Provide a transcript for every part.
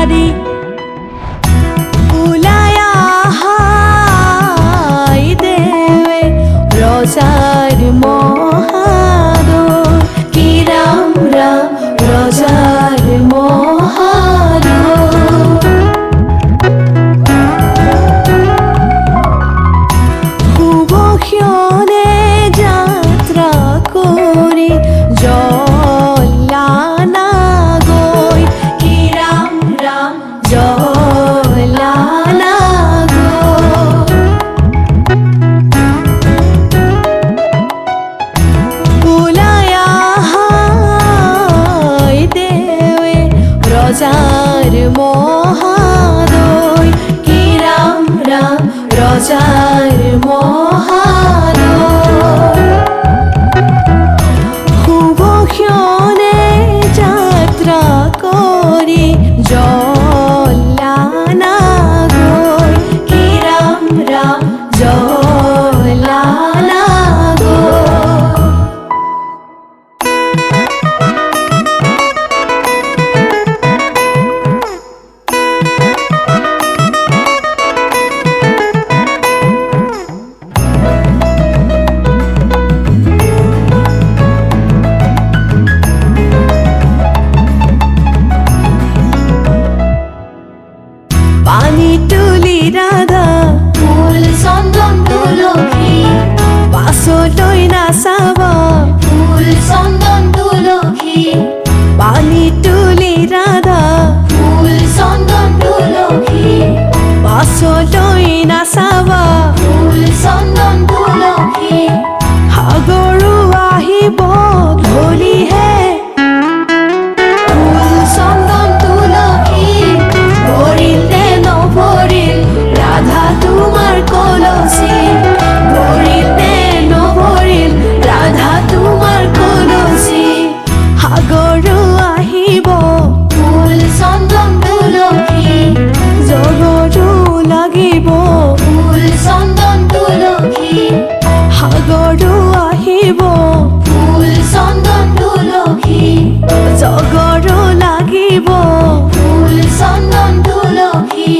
দি ওলাই আহাই দেৱে ৰজাৰ মহাদৰ কি ৰাম ৰাম ৰজাৰ মহাদৰ শুভক্ষণে যাত্ৰা কৰি জলানা গৈ কি ৰাম ৰাম জলানা গৈ ওলাই আহাই দেৱে ৰজাৰ মহাদয় কি ৰাম ৰাম ৰজাৰ মহাদয় শুভক্ষণে যাত্ৰা কৰি জলানা গৈ কি ৰাম ৰাম জলানা গৈ পানী তুলি ৰাধা ফুল চন্দন তুলসী পাছলৈ নাচাব ফুল চন্দন তুলসী পানী তুলি ৰাধা ফুল চন্দন তুলসী পাছলৈ নাচাব ফুল চন্দন তুলসী সাগৰো আহিব ধৰিহে ফুল চন্দন তুলসী ভৰিলে নভৰিল ৰাধা তোমাৰ কলচী ভৰিলে নভৰিল ৰাধা তোমাৰ কলচী সাগৰো আহিব ফুল চন্দন তুলসী জগৰো লাগিব ফুল চন্দন তুলসী সাগৰো আহিব ফুল চন্দন তুলসী জগৰো লাগিব ফুল চন্দন তুলসী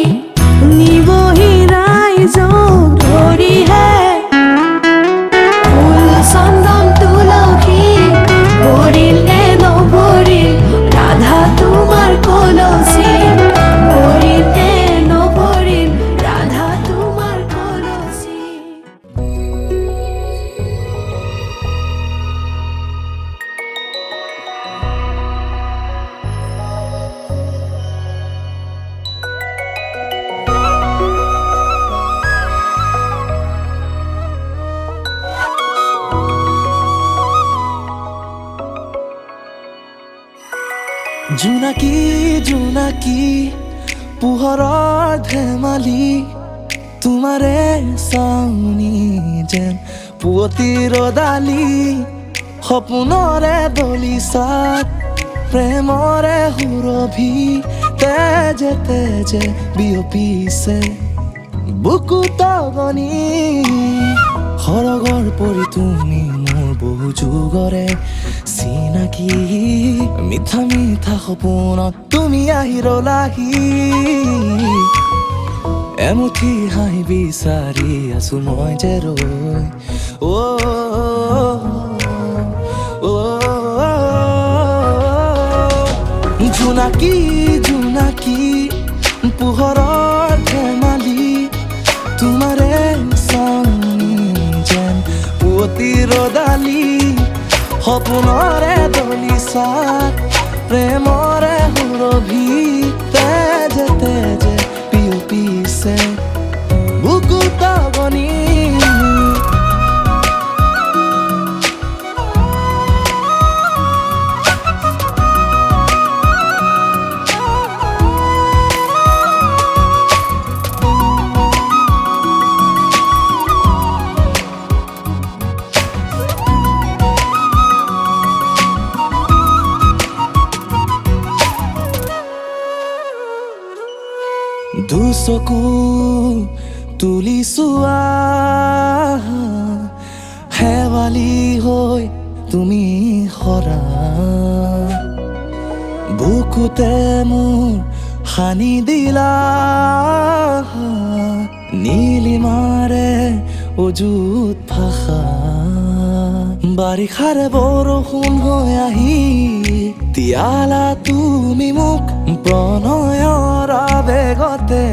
নিবহি ৰাইজক ধৰিহে ফুল চন্দন তুলসী ভৰিলে নভৰিল ৰাধা তোমাৰ কলচী ভৰিলে নভৰিল ৰাধা তোমাৰ কলচী জোনাকী জোনাকী পোহৰৰ ধেমালি তোমাৰে চাউনি যেন পুৱতি ৰদালি সপোনৰে দলিচাত প্ৰেমৰে সুৰভি তেজে তেজে বিয়পিছে বুকুত গনি সৰগৰ পৰি তুমি মোৰ বহু যুগৰে চিনাকি মিঠা মিঠা সপোনত তুমি আহি ৰলাহি এমুঠি হাঁহি বিচাৰি আছো মই যে ৰৈ জোনাকী জোনাকী পোহৰৰ ধেমালি তোমাৰে চাউনি যেন পুৱতি ৰদালি সপোনৰে দলিচাত প্ৰেমৰে সুৰভি তেজে তেজে বিয়পিছে বুকুত গনি দুচকু তুলি চোৱা হেৱালি হৈ তুমি সৰা বুকুতে মোৰ সানি দিলা নীলিমাৰে অযুত ভাষা বাৰিষাৰে বৰষুণ হৈ আহি তিয়ালা তুমি মোক প্ৰণয়ৰ আবেগতে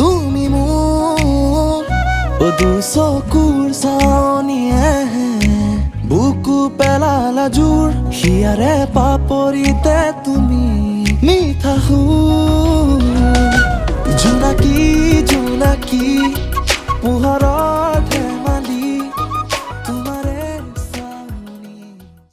তুমি মোক দুচকুৰ চাৱনিয়ে বুকু পেলালা জোৰ হিয়াৰে পাপৰিতে তুমি মিঠা সুৰ জোনাকী জোনাকী